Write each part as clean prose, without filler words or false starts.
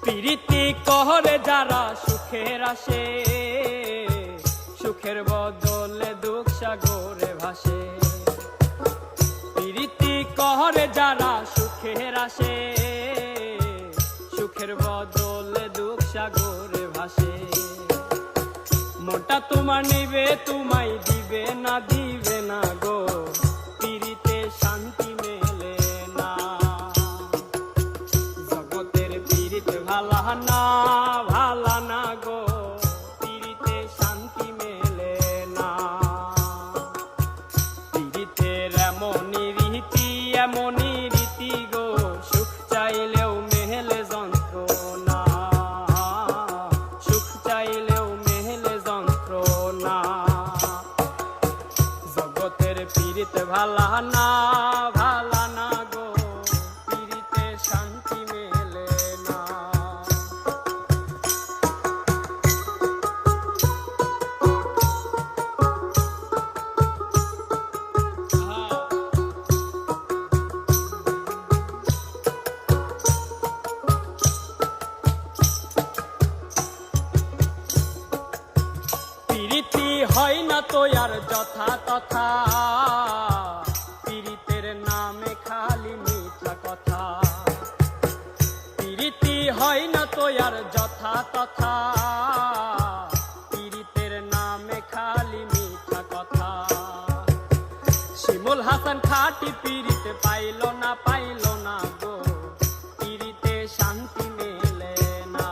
প্রীতি করে যারা সুখের আসে, সুখের বদলে দুঃখ সাগরে ভাসে। প্রীতি করে যারা সুখের আসে, সুখের বদলে দুঃখ সাগরে ভাসে। মনটা তোমার নিবে তোমায় দিবে না, দিবে না গো, পিরিতে শান্তি মেলে না। জগতের পিরিত ভালা না, ভালা না গো, পিরিতে শান্তি মেলে না। পিরিতের এমনই রীতি, এমনই রীতি গো, সুখ চাইলেও মেলে যন্ত্রণা, সুখ চাইলেও মেলে যন্ত্রণা। জগতের পিরিত ভালা না, ভালা না গো, পিরিতে শান্তি মেলে না। পিরিতি হয় না তো আর যথা তথা, পিরিতের নামে খালি মিথ্যা কথা। পিরিতি হয় না তো আর যথা তথা, পিরিতের নামে খালি মিথ্যা কথা। শিমুল হাসান খাটি পিরিতে পাইল না, পাইল না গো, পিরিতে শান্তি মেলে না।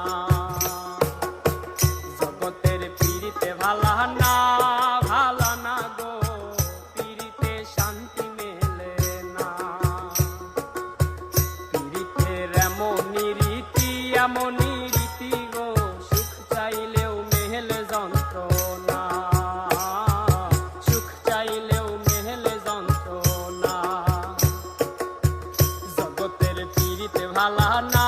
জগতের পিরিতে ভালা না, ভালা না গো, পিরিতে শান্তি মেলে না। পিরিতের এমনই রীতি, এমনই রীতি গো, সুখ চাইলেও মেলে যন্ত্রণা, সুখ চাইলেও মেলে যন্ত্রণা। জগতের পিরিতে ভালা না,